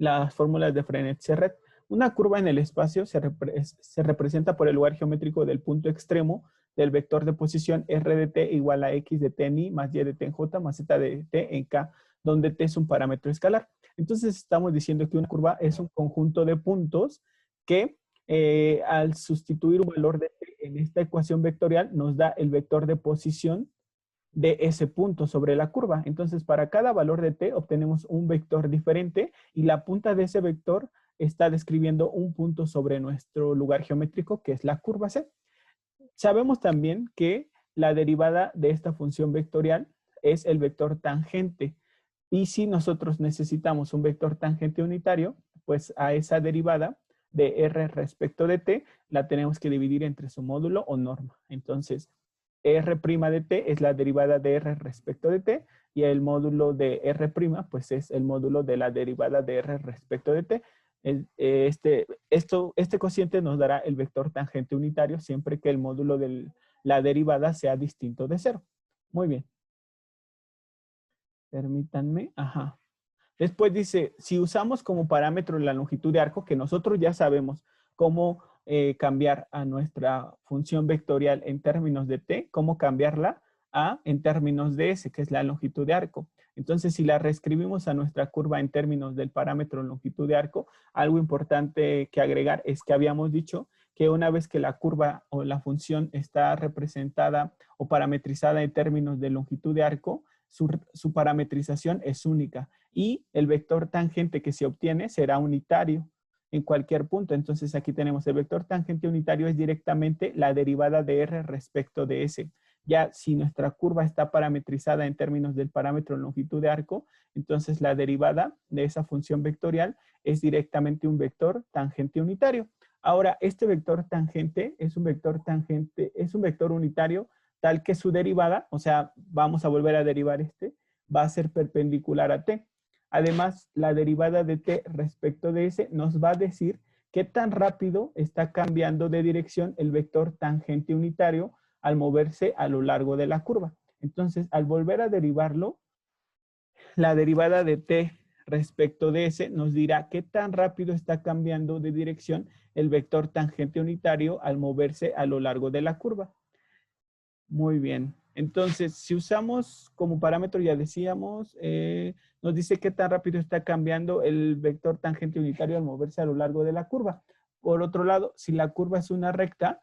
las fórmulas de Frenet-Serret. Una curva en el espacio se representa por el lugar geométrico del punto extremo del vector de posición R de t igual a x de t en i más y de t en j más z de t en k, donde t es un parámetro escalar. Entonces estamos diciendo que una curva es un conjunto de puntos que al sustituir un valor de t en esta ecuación vectorial nos da el vector de posición de ese punto sobre la curva. Entonces, para cada valor de t obtenemos un vector diferente y la punta de ese vector está describiendo un punto sobre nuestro lugar geométrico, que es la curva C. Sabemos también que la derivada de esta función vectorial es el vector tangente. Y si nosotros necesitamos un vector tangente unitario, pues a esa derivada de r respecto de t la tenemos que dividir entre su módulo o norma. Entonces, r' de t es la derivada de r respecto de t y el módulo de r' pues es el módulo de la derivada de r respecto de t. Este cociente nos dará el vector tangente unitario siempre que el módulo de la derivada sea distinto de 0. Muy bien. Permítanme. Ajá. Después dice, si usamos como parámetro la longitud de arco, que nosotros ya sabemos cómo cambiar a nuestra función vectorial en términos de t, cómo cambiarla en términos de s, que es la longitud de arco. Entonces, si la reescribimos a nuestra curva en términos del parámetro longitud de arco, algo importante que agregar es que habíamos dicho que una vez que la curva o la función está representada o parametrizada en términos de longitud de arco, su parametrización es única y el vector tangente que se obtiene será unitario en cualquier punto. Entonces aquí tenemos el vector tangente unitario es directamente la derivada de r respecto de s. Ya si nuestra curva está parametrizada en términos del parámetro longitud de arco, entonces la derivada de esa función vectorial es directamente un vector tangente unitario. Ahora, este vector tangente es un vector unitario tal que su derivada, o sea, vamos a volver a derivar va a ser perpendicular a t. Además, la derivada de t respecto de s nos va a decir qué tan rápido está cambiando de dirección el vector tangente unitario al moverse a lo largo de la curva. Entonces, al volver a derivarlo, la derivada de t respecto de s nos dirá qué tan rápido está cambiando de dirección el vector tangente unitario al moverse a lo largo de la curva. Muy bien. Entonces, si usamos como parámetro, ya decíamos, nos dice qué tan rápido está cambiando el vector tangente unitario al moverse a lo largo de la curva. Por otro lado, si la curva es una recta,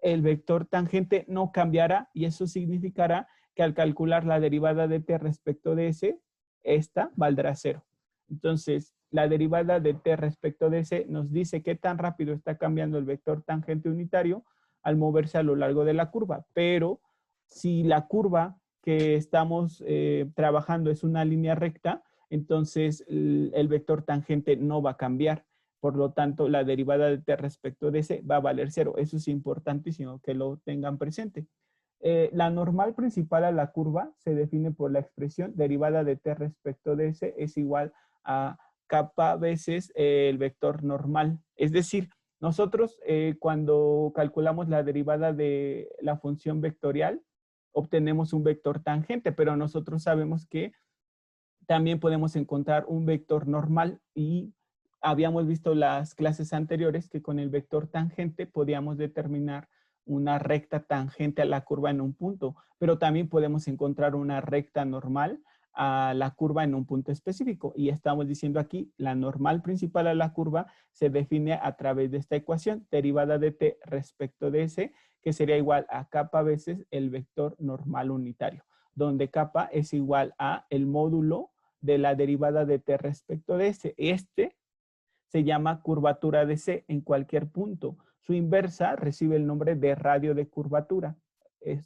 el vector tangente no cambiará y eso significará que al calcular la derivada de t respecto de s, esta valdrá 0. Entonces, la derivada de t respecto de s nos dice qué tan rápido está cambiando el vector tangente unitario al moverse a lo largo de la curva, pero si la curva que estamos trabajando es una línea recta, entonces el vector tangente no va a cambiar. Por lo tanto, la derivada de t respecto de s va a valer 0. Eso es importantísimo que lo tengan presente. La normal principal a la curva se define por la expresión derivada de t respecto de s es igual a kappa veces el vector normal. Es decir, nosotros cuando calculamos la derivada de la función vectorial, obtenemos un vector tangente, pero nosotros sabemos que también podemos encontrar un vector normal y habíamos visto las clases anteriores que con el vector tangente podíamos determinar una recta tangente a la curva en un punto, pero también podemos encontrar una recta normal a la curva en un punto específico. Y estamos diciendo aquí, la normal principal a la curva se define a través de esta ecuación, derivada de t respecto de s, que sería igual a kappa veces el vector normal unitario, donde kappa es igual a el módulo de la derivada de t respecto de s. Este se llama curvatura de c en cualquier punto. Su inversa recibe el nombre de radio de curvatura.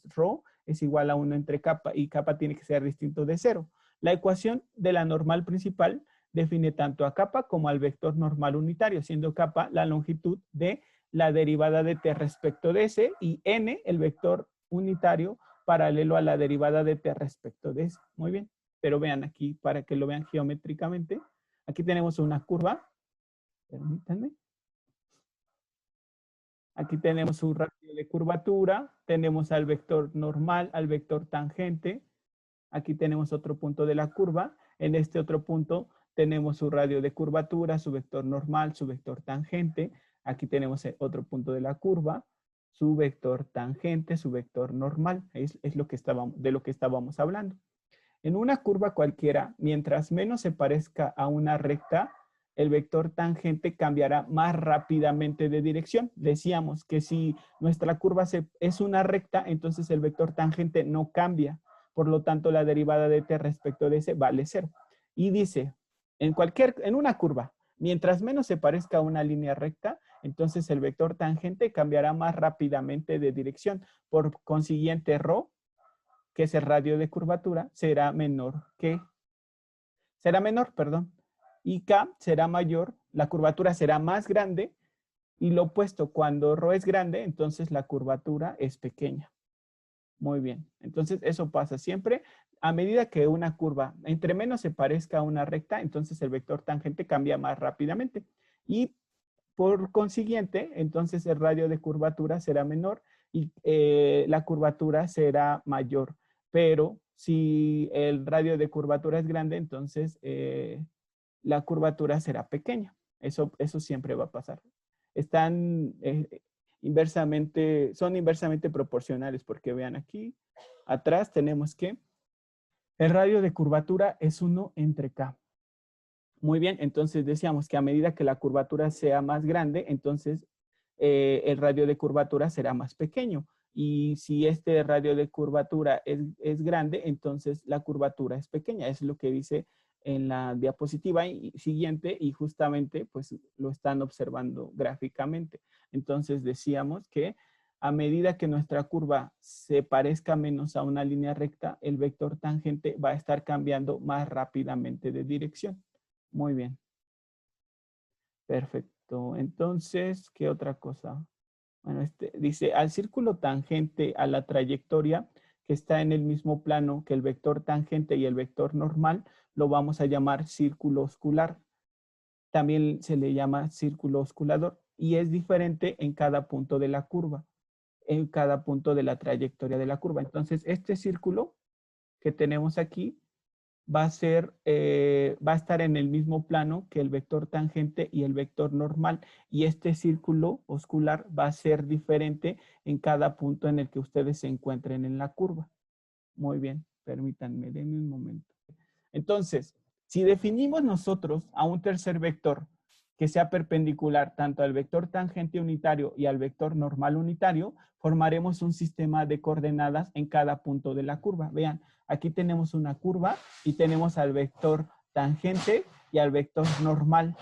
Rho es igual a 1 entre kappa y kappa tiene que ser distinto de 0. La ecuación de la normal principal define tanto a kappa como al vector normal unitario, siendo kappa la longitud de la derivada de t respecto de s y n el vector unitario paralelo a la derivada de t respecto de s. Muy bien, pero vean aquí para que lo vean geométricamente. Aquí tenemos una curva. Permítanme. Aquí tenemos un radio de curvatura, tenemos al vector normal, al vector tangente. Aquí tenemos otro punto de la curva. En este otro punto tenemos su radio de curvatura, su vector normal, su vector tangente. Aquí tenemos otro punto de la curva, su vector tangente, su vector normal. Es lo que de lo que estábamos hablando. En una curva cualquiera, mientras menos se parezca a una recta, el vector tangente cambiará más rápidamente de dirección. Decíamos que si nuestra curva es una recta, entonces el vector tangente no cambia. Por lo tanto, la derivada de t respecto de s vale 0. Y dice, en una curva, mientras menos se parezca a una línea recta, entonces el vector tangente cambiará más rápidamente de dirección. Por consiguiente, ρ, que es el radio de curvatura, será menor, y K será mayor, la curvatura será más grande, y lo opuesto, cuando ρ es grande, entonces la curvatura es pequeña. Muy bien, entonces eso pasa siempre. A medida que una curva, entre menos se parezca a una recta, entonces el vector tangente cambia más rápidamente. Y por consiguiente, entonces el radio de curvatura será menor y la curvatura será mayor. Pero si el radio de curvatura es grande, entonces la curvatura será pequeña. Eso siempre va a pasar. Están son inversamente proporcionales, porque vean aquí, atrás tenemos que el radio de curvatura es 1 entre K. Muy bien, entonces decíamos que a medida que la curvatura sea más grande, entonces el radio de curvatura será más pequeño. Y si este radio de curvatura es grande, entonces la curvatura es pequeña. Es lo que dice en la diapositiva siguiente y justamente pues lo están observando gráficamente. Entonces decíamos que a medida que nuestra curva se parezca menos a una línea recta, el vector tangente va a estar cambiando más rápidamente de dirección. Muy bien. Perfecto. Entonces, ¿qué otra cosa? Bueno, dice, al círculo tangente a la trayectoria que está en el mismo plano que el vector tangente y el vector normal, lo vamos a llamar círculo oscular. También se le llama círculo osculador y es diferente en cada punto de la curva, en cada punto de la trayectoria de la curva. Entonces, este círculo que tenemos aquí va a estar en el mismo plano que el vector tangente y el vector normal. Y este círculo oscular va a ser diferente en cada punto en el que ustedes se encuentren en la curva. Muy bien, permítanme, denme un momento. Entonces, si definimos nosotros a un tercer vector que sea perpendicular tanto al vector tangente unitario y al vector normal unitario, formaremos un sistema de coordenadas en cada punto de la curva. Vean, aquí tenemos una curva y tenemos al vector tangente y al vector normal.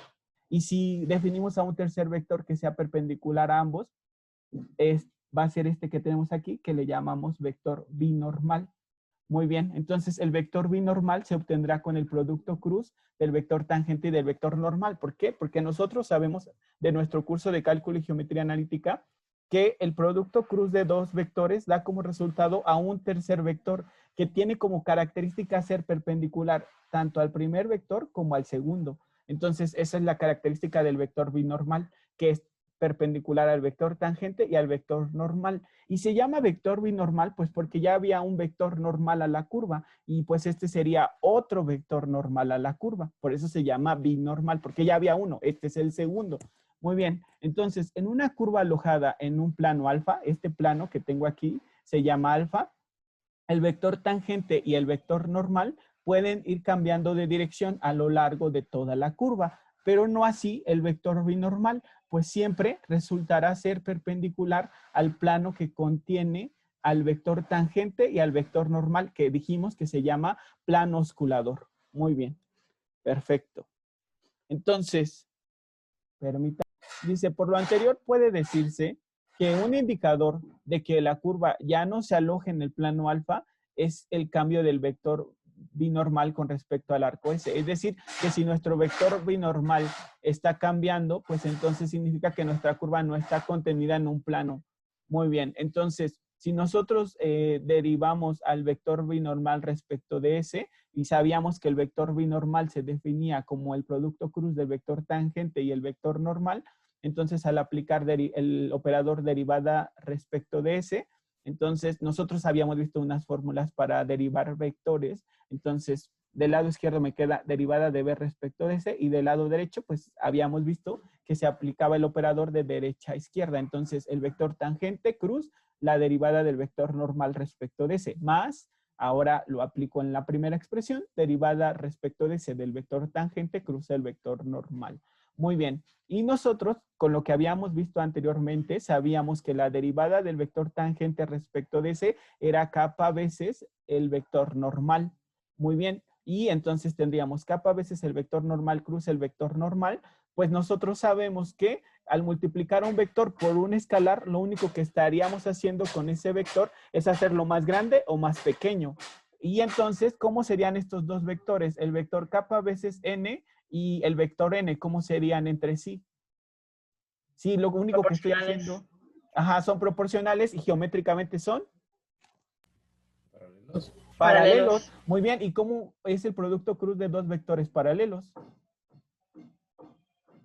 Y si definimos a un tercer vector que sea perpendicular a ambos, va a ser este que tenemos aquí, que le llamamos vector binormal. Muy bien, entonces el vector binormal se obtendrá con el producto cruz del vector tangente y del vector normal. ¿Por qué? Porque nosotros sabemos de nuestro curso de cálculo y geometría analítica que el producto cruz de dos vectores da como resultado a un tercer vector que tiene como característica ser perpendicular tanto al primer vector como al segundo. Entonces, esa es la característica del vector binormal, que es perpendicular al vector tangente y al vector normal. Y se llama vector binormal pues porque ya había un vector normal a la curva y pues este sería otro vector normal a la curva. Por eso se llama binormal, porque ya había uno, este es el segundo. Muy bien, entonces en una curva alojada en un plano alfa, este plano que tengo aquí se llama alfa, el vector tangente y el vector normal pueden ir cambiando de dirección a lo largo de toda la curva, pero no así el vector binormal, pues siempre resultará ser perpendicular al plano que contiene al vector tangente y al vector normal, que dijimos que se llama plano osculador. Muy bien, perfecto. Entonces, permítanme, dice, por lo anterior puede decirse que un indicador de que la curva ya no se aloje en el plano alfa es el cambio del vector binormal con respecto al arco S. Es decir, que si nuestro vector binormal está cambiando, pues entonces significa que nuestra curva no está contenida en un plano. Muy bien, entonces, si nosotros derivamos al vector binormal respecto de S y sabíamos que el vector binormal se definía como el producto cruz del vector tangente y el vector normal, entonces al aplicar el operador derivada respecto de S, entonces nosotros habíamos visto unas fórmulas para derivar vectores, entonces del lado izquierdo me queda derivada de b respecto de c, y del lado derecho, pues habíamos visto que se aplicaba el operador de derecha a izquierda. Entonces, el vector tangente cruz, la derivada del vector normal respecto de c, más, ahora lo aplico en la primera expresión, derivada respecto de c del vector tangente cruz el vector normal. Muy bien. Y nosotros, con lo que habíamos visto anteriormente, sabíamos que la derivada del vector tangente respecto de c era kappa veces el vector normal. Muy bien. Y entonces tendríamos kappa veces el vector normal cruz el vector normal. Pues nosotros sabemos que al multiplicar un vector por un escalar, lo único que estaríamos haciendo con ese vector es hacerlo más grande o más pequeño. Y entonces, ¿cómo serían estos dos vectores? El vector kappa veces n y el vector n, ¿cómo serían entre sí? Sí, lo único que estoy haciendo, son proporcionales y geométricamente son paralelos. Muy bien, ¿y cómo es el producto cruz de dos vectores paralelos?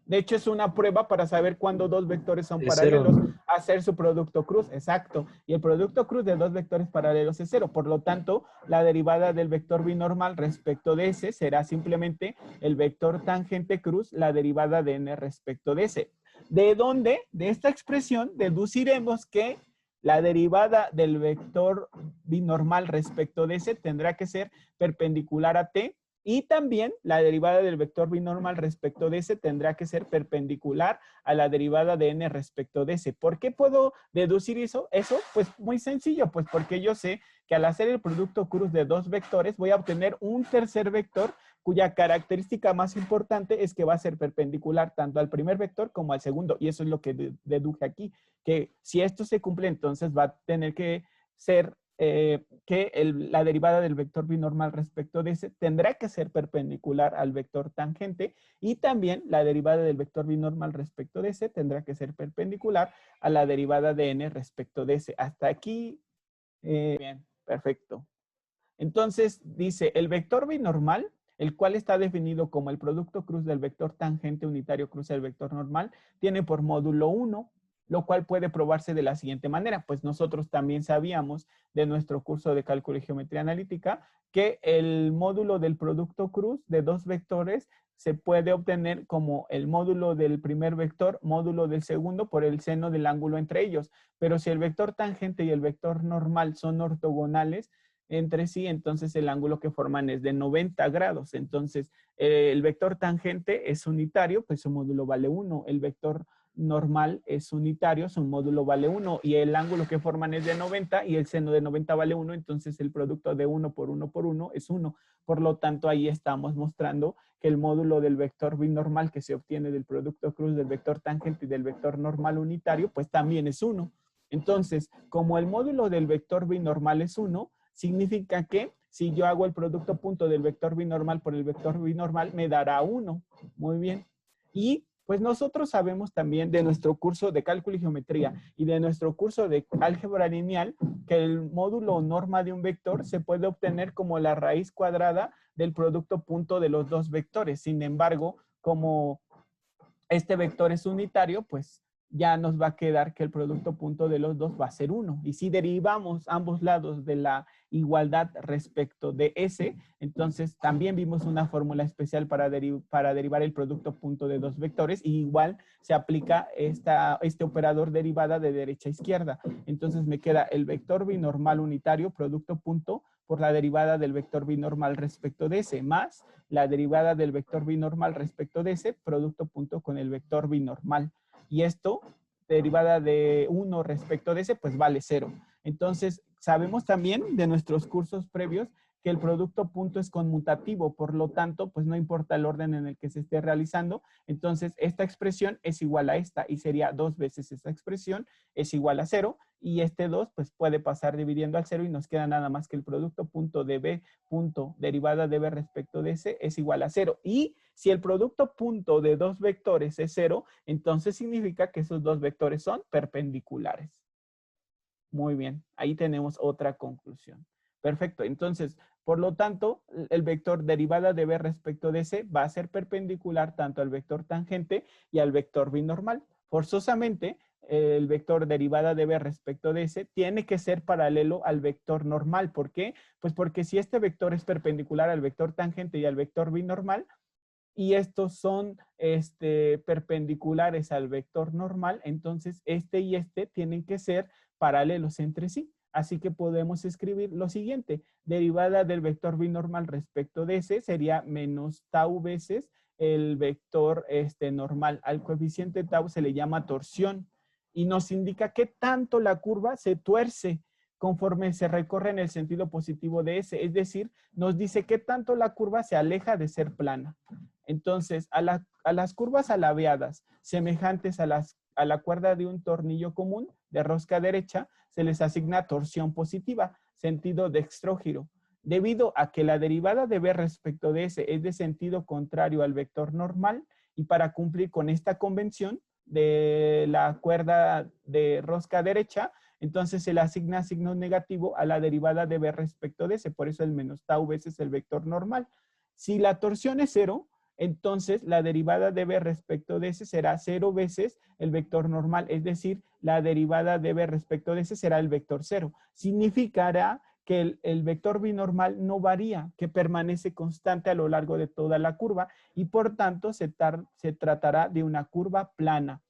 De hecho, es una prueba para saber cuándo dos vectores son paralelos. Hacer su producto cruz, exacto. Y el producto cruz de dos vectores paralelos es cero. Por lo tanto, la derivada del vector binormal respecto de ese será simplemente el vector tangente cruz, la derivada de n respecto de ese. ¿De dónde? De esta expresión deduciremos que la derivada del vector binormal respecto de ese tendrá que ser perpendicular a t. Y también la derivada del vector binormal respecto de ese tendrá que ser perpendicular a la derivada de n respecto de ese. ¿Por qué puedo deducir eso? Pues muy sencillo, pues porque yo sé que al hacer el producto cruz de dos vectores voy a obtener un tercer vector cuya característica más importante es que va a ser perpendicular tanto al primer vector como al segundo. Y eso es lo que deduje aquí, que si esto se cumple, entonces va a tener que ser la derivada del vector binormal respecto de ese tendrá que ser perpendicular al vector tangente, y también la derivada del vector binormal respecto de ese tendrá que ser perpendicular a la derivada de n respecto de ese. Hasta aquí, bien, perfecto. Entonces dice, el vector binormal, el cual está definido como el producto cruz del vector tangente unitario cruz del vector normal, tiene por módulo 1, lo cual puede probarse de la siguiente manera. Pues nosotros también sabíamos de nuestro curso de cálculo y geometría analítica que el módulo del producto cruz de dos vectores se puede obtener como el módulo del primer vector, módulo del segundo, por el seno del ángulo entre ellos. Pero si el vector tangente y el vector normal son ortogonales entre sí, entonces el ángulo que forman es de 90 grados. Entonces, el vector tangente es unitario, pues su módulo vale 1. El vector normal es unitario, su módulo vale 1. Y el ángulo que forman es de 90 y el seno de 90 vale 1. Entonces, el producto de 1 por 1 por 1 es 1. Por lo tanto, ahí estamos mostrando que el módulo del vector binormal que se obtiene del producto cruz del vector tangente y del vector normal unitario, pues también es 1. Entonces, como el módulo del vector binormal es 1, significa que si yo hago el producto punto del vector binormal por el vector binormal, me dará 1. Muy bien. Y pues nosotros sabemos también de nuestro curso de cálculo y geometría y de nuestro curso de álgebra lineal que el módulo norma de un vector se puede obtener como la raíz cuadrada del producto punto de los dos vectores. Sin embargo, como este vector es unitario, pues ya nos va a quedar que el producto punto de los dos va a ser 1. Y si derivamos ambos lados de la igualdad respecto de S, entonces también vimos una fórmula especial para derivar el producto punto de dos vectores, y igual se aplica este operador derivada de derecha a izquierda. Entonces me queda el vector binormal unitario, producto punto, por la derivada del vector binormal respecto de S, más la derivada del vector binormal respecto de S, producto punto con el vector binormal. Y esto, derivada de 1 respecto de ese, pues vale 0. Entonces, sabemos también de nuestros cursos previos que el producto punto es conmutativo, por lo tanto, pues no importa el orden en el que se esté realizando, entonces esta expresión es igual a esta, y sería 2 veces esta expresión es igual a 0, y este 2 pues puede pasar dividiendo al 0 y nos queda nada más que el producto punto de b punto derivada de b respecto de ese es igual a 0. Y si el producto punto de dos vectores es 0, entonces significa que esos dos vectores son perpendiculares. Muy bien, ahí tenemos otra conclusión. Perfecto, entonces, por lo tanto, el vector derivada de b respecto de c va a ser perpendicular tanto al vector tangente y al vector binormal. Forzosamente, el vector derivada de b respecto de s, tiene que ser paralelo al vector normal. ¿Por qué? Pues porque si este vector es perpendicular al vector tangente y al vector binormal, y estos son perpendiculares al vector normal, entonces este y este tienen que ser paralelos entre sí. Así que podemos escribir lo siguiente: derivada del vector binormal respecto de ese sería menos tau veces el vector normal. Al coeficiente tau se le llama torsión y nos indica qué tanto la curva se tuerce conforme se recorre en el sentido positivo de ese. Es decir, nos dice qué tanto la curva se aleja de ser plana. Entonces, a las curvas alabeadas semejantes a la cuerda de un tornillo común de rosca derecha, se les asigna torsión positiva, sentido dextrógiro. Debido a que la derivada de b respecto de s es de sentido contrario al vector normal, y para cumplir con esta convención de la cuerda de rosca derecha, entonces se le asigna signo negativo a la derivada de b respecto de s. Por eso el menos tau veces el vector normal. Si la torsión es 0, entonces la derivada de b respecto de s será 0 veces el vector normal. Es decir, la derivada de b respecto de s será el vector 0. Significará que el vector binormal no varía, que permanece constante a lo largo de toda la curva y por tanto se tratará de una curva plana.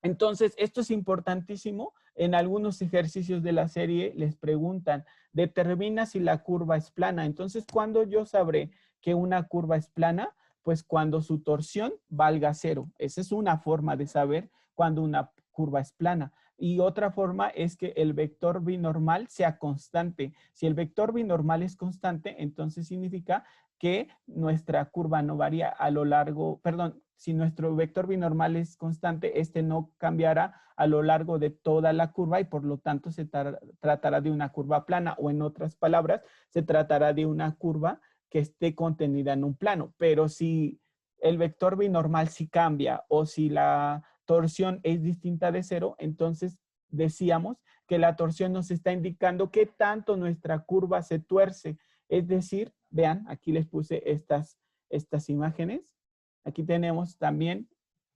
Entonces, esto es importantísimo. En algunos ejercicios de la serie les preguntan, determina si la curva es plana. Entonces, ¿cuándo yo sabré que una curva es plana? Pues cuando su torsión valga 0. Esa es una forma de saber cuando una curva es plana. Y otra forma es que el vector binormal sea constante. Si el vector binormal es constante, entonces significa que nuestra curva no varía a lo largo, perdón, si nuestro vector binormal es constante, este no cambiará a lo largo de toda la curva y por lo tanto se tratará de una curva plana, o en otras palabras, se tratará de una curva que esté contenida en un plano. Pero si el vector binormal sí cambia o si la torsión es distinta de 0, entonces decíamos que la torsión nos está indicando qué tanto nuestra curva se tuerce. Es decir, vean, aquí les puse estas imágenes. Aquí tenemos también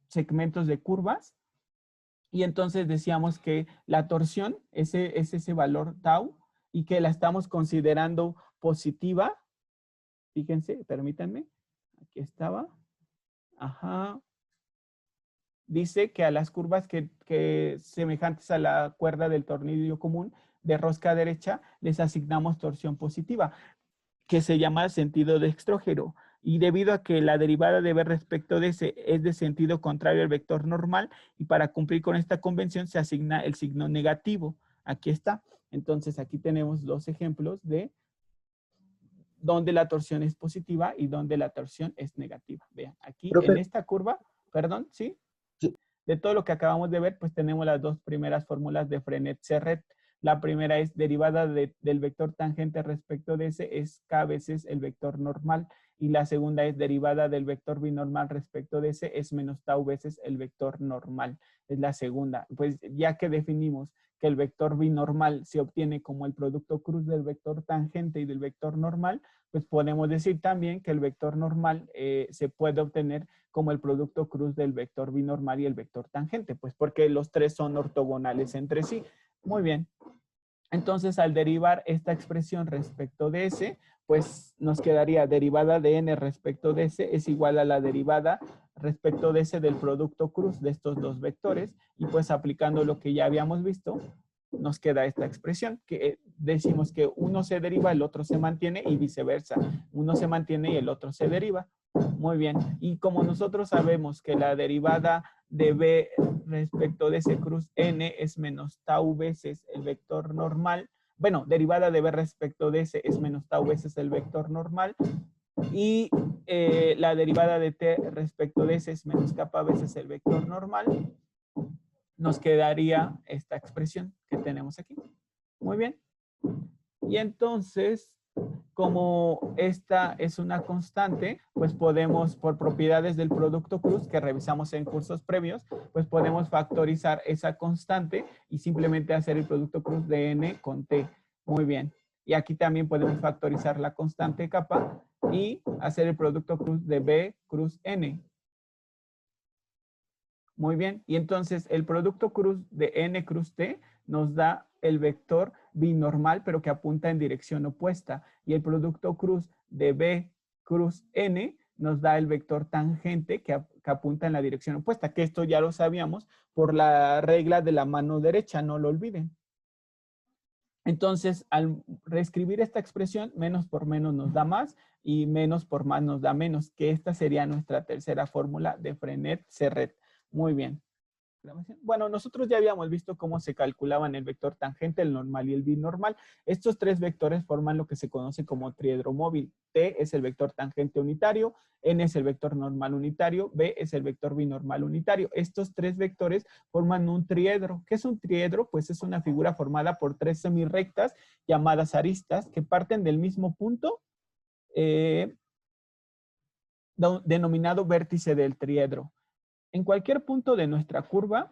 segmentos de curvas. Y entonces decíamos que la torsión es ese valor tau y que la estamos considerando positiva. Fíjense, permítanme. Aquí estaba. Ajá. Dice que a las curvas que semejantes a la cuerda del tornillo común de rosca derecha les asignamos torsión positiva, que se llama sentido dextrógero. Y debido a que la derivada de b respecto de s es de sentido contrario al vector normal, y para cumplir con esta convención se asigna el signo negativo. Aquí está. Entonces aquí tenemos dos ejemplos de donde la torsión es positiva y donde la torsión es negativa. Vean, aquí en Profe, esta curva, perdón, ¿sí? sí, De todo lo que acabamos de ver, pues tenemos las dos primeras fórmulas de Frenet-Serret. La primera es derivada del vector tangente respecto de ese, es k veces el vector normal. Y la segunda es derivada del vector binormal respecto de ese, es menos tau veces el vector normal. Es la segunda. Pues ya que definimos que el vector binormal se obtiene como el producto cruz del vector tangente y del vector normal, pues podemos decir también que el vector normal se puede obtener como el producto cruz del vector binormal y el vector tangente, pues porque los tres son ortogonales entre sí. Muy bien. Entonces, al derivar esta expresión respecto de S, pues nos quedaría derivada de n respecto de S es igual a la derivada respecto de S del producto cruz de estos dos vectores, y pues aplicando lo que ya habíamos visto, nos queda esta expresión, que decimos que uno se deriva, el otro se mantiene y viceversa. Uno se mantiene y el otro se deriva. Muy bien. Y como nosotros sabemos que la derivada de b respecto de ese cruz n es menos tau veces el vector normal, bueno, derivada de b respecto de ese es menos tau veces el vector normal, y la derivada de t respecto de ese es menos kappa veces el vector normal, nos quedaría esta expresión que tenemos aquí. Muy bien. Y entonces, como esta es una constante, pues podemos, por propiedades del producto cruz que revisamos en cursos previos, pues podemos factorizar esa constante y simplemente hacer el producto cruz de n con t. Muy bien. Y aquí también podemos factorizar la constante kappa y hacer el producto cruz de b cruz n. Muy bien. Y entonces el producto cruz de n cruz t nos da el vector binormal, pero que apunta en dirección opuesta. Y el producto cruz de b cruz n nos da el vector tangente que apunta en la dirección opuesta, que esto ya lo sabíamos por la regla de la mano derecha, no lo olviden. Entonces, al reescribir esta expresión, menos por menos nos da más y menos por más nos da menos, que esta sería nuestra tercera fórmula de Frenet-Serret. Muy bien. Bueno, nosotros ya habíamos visto cómo se calculaban el vector tangente, el normal y el binormal. Estos tres vectores forman lo que se conoce como triedro móvil. T es el vector tangente unitario, N es el vector normal unitario, B es el vector binormal unitario. Estos tres vectores forman un triedro. ¿Qué es un triedro? Pues es una figura formada por tres semirrectas llamadas aristas que parten del mismo punto denominado vértice del triedro. En cualquier punto de nuestra curva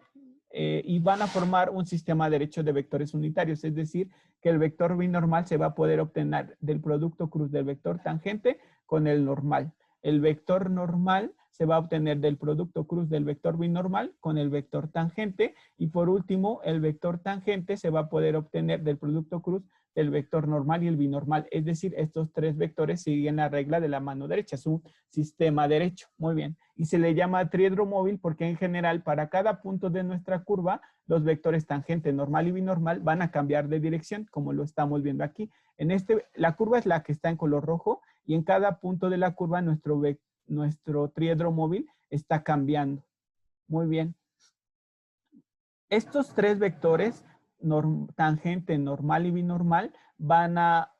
y van a formar un sistema derecho de vectores unitarios, es decir, que el vector binormal se va a poder obtener del producto cruz del vector tangente con el normal. El vector normal se va a obtener del producto cruz del vector binormal con el vector tangente y por último el vector tangente se va a poder obtener del producto cruz del vector normal y el binormal. Es decir, estos tres vectores siguen la regla de la mano derecha. Es un sistema derecho. Muy bien. Y se le llama triedro móvil porque en general para cada punto de nuestra curva los vectores tangente, normal y binormal van a cambiar de dirección como lo estamos viendo aquí. La curva es la que está en color rojo y en cada punto de la curva nuestro triedro móvil está cambiando. Muy bien. Estos tres vectores tangente, normal y binormal van a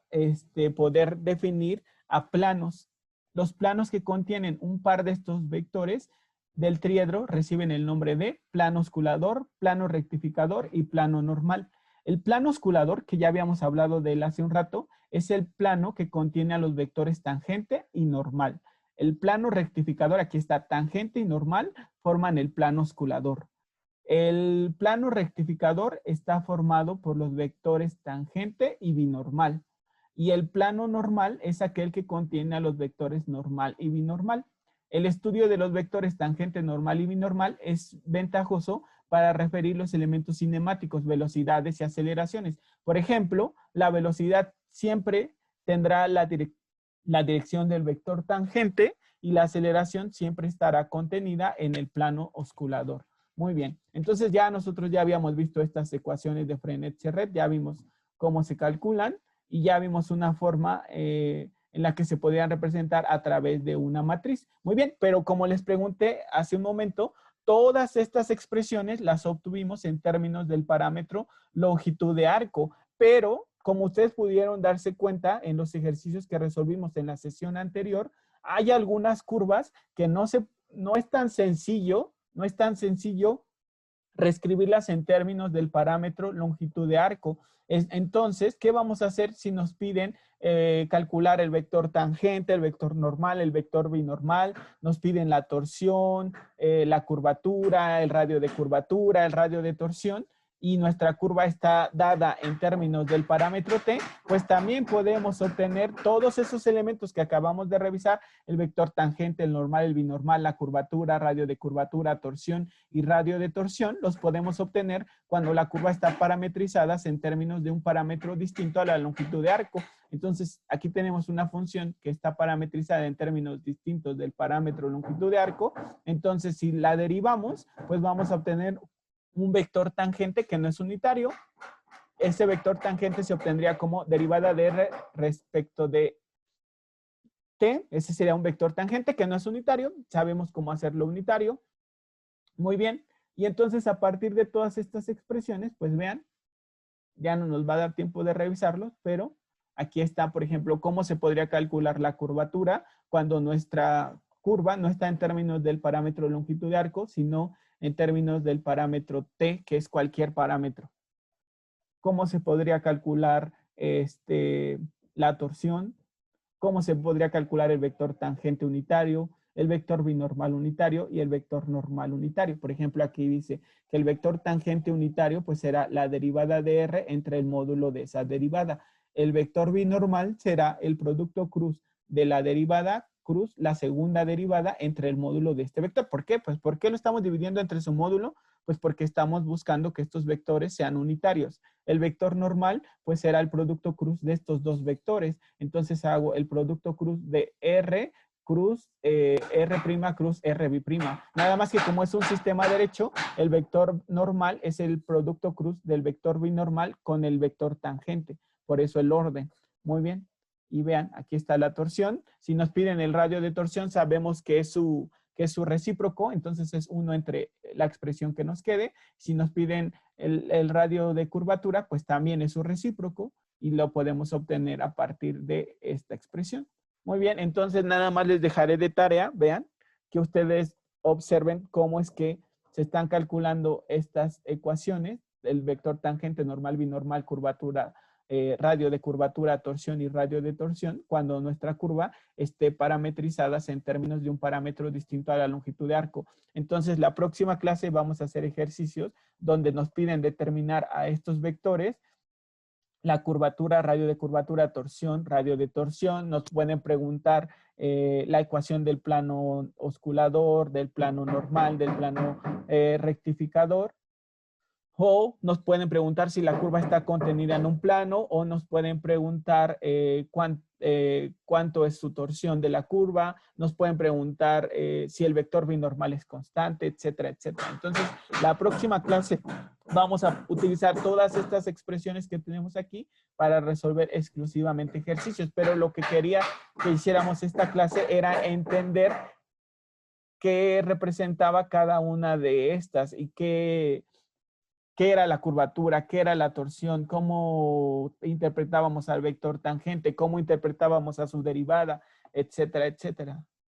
poder definir a planos. Los planos que contienen un par de estos vectores del triedro reciben el nombre de plano osculador, plano rectificador y plano normal. El plano osculador, que ya habíamos hablado de él hace un rato, es el plano que contiene a los vectores tangente y normal. El plano rectificador, aquí está, tangente y normal, forman el plano osculador. El plano rectificador está formado por los vectores tangente y binormal. Y el plano normal es aquel que contiene a los vectores normal y binormal. El estudio de los vectores tangente, normal y binormal es ventajoso para referir los elementos cinemáticos, velocidades y aceleraciones. Por ejemplo, la velocidad siempre tendrá la dirección del vector tangente y la aceleración siempre estará contenida en el plano osculador. Muy bien, entonces ya nosotros ya habíamos visto estas ecuaciones de Frenet-Serret, ya vimos cómo se calculan y ya vimos una forma en la que se podían representar a través de una matriz. Muy bien, pero como les pregunté hace un momento, todas estas expresiones las obtuvimos en términos del parámetro longitud de arco, pero como ustedes pudieron darse cuenta en los ejercicios que resolvimos en la sesión anterior, hay algunas curvas que no es tan sencillo reescribirlas en términos del parámetro longitud de arco. Entonces, ¿qué vamos a hacer si nos piden calcular el vector tangente, el vector normal, el vector binormal? Nos piden la torsión, la curvatura, el radio de curvatura, el radio de torsión, y nuestra curva está dada en términos del parámetro t, pues también podemos obtener todos esos elementos que acabamos de revisar, el vector tangente, el normal, el binormal, la curvatura, radio de curvatura, torsión y radio de torsión, los podemos obtener cuando la curva está parametrizada en términos de un parámetro distinto a la longitud de arco. Entonces, aquí tenemos una función que está parametrizada en términos distintos del parámetro longitud de arco. Entonces, si la derivamos, pues vamos a obtener un vector tangente que no es unitario. Ese vector tangente se obtendría como derivada de r respecto de t. Ese sería un vector tangente que no es unitario. Sabemos cómo hacerlo unitario. Muy bien. Y entonces a partir de todas estas expresiones, pues vean, ya no nos va a dar tiempo de revisarlos, pero aquí está, por ejemplo, cómo se podría calcular la curvatura cuando nuestra curva no está en términos del parámetro longitud de arco, sino en términos del parámetro t, que es cualquier parámetro. ¿Cómo se podría calcular la torsión? ¿Cómo se podría calcular el vector tangente unitario, el vector binormal unitario y el vector normal unitario? Por ejemplo, aquí dice que el vector tangente unitario pues será la derivada de r entre el módulo de esa derivada. El vector binormal será el producto cruz de la derivada cruz la segunda derivada entre el módulo de este vector. ¿Por qué? Pues, ¿por qué lo estamos dividiendo entre su módulo? Pues porque estamos buscando que estos vectores sean unitarios. El vector normal, pues será el producto cruz de estos dos vectores. Entonces hago el producto cruz de R cruz R' cruz RB'. Nada más que como es un sistema derecho, el vector normal es el producto cruz del vector binormal con el vector tangente. Por eso el orden. Muy bien. Y vean, aquí está la torsión. Si nos piden el radio de torsión, sabemos que es su recíproco, entonces es 1 entre la expresión que nos quede. Si nos piden el radio de curvatura, pues también es su recíproco y lo podemos obtener a partir de esta expresión. Muy bien, entonces nada más les dejaré de tarea, vean, que ustedes observen cómo es que se están calculando estas ecuaciones, el vector tangente, normal, binormal, curvatura, radio de curvatura, torsión y radio de torsión, cuando nuestra curva esté parametrizada en términos de un parámetro distinto a la longitud de arco. Entonces, la próxima clase vamos a hacer ejercicios donde nos piden determinar a estos vectores la curvatura, radio de curvatura, torsión, radio de torsión. Nos pueden preguntar la ecuación del plano osculador, del plano normal, del plano rectificador. O nos pueden preguntar si la curva está contenida en un plano, o nos pueden preguntar cuánto es su torsión de la curva. Nos pueden preguntar si el vector binormal es constante, etcétera, etcétera. Entonces, la próxima clase vamos a utilizar todas estas expresiones que tenemos aquí para resolver exclusivamente ejercicios. Pero lo que quería que hiciéramos esta clase era entender qué representaba cada una de estas y qué era la curvatura, qué era la torsión, cómo interpretábamos al vector tangente, cómo interpretábamos a su derivada, etcétera, etcétera.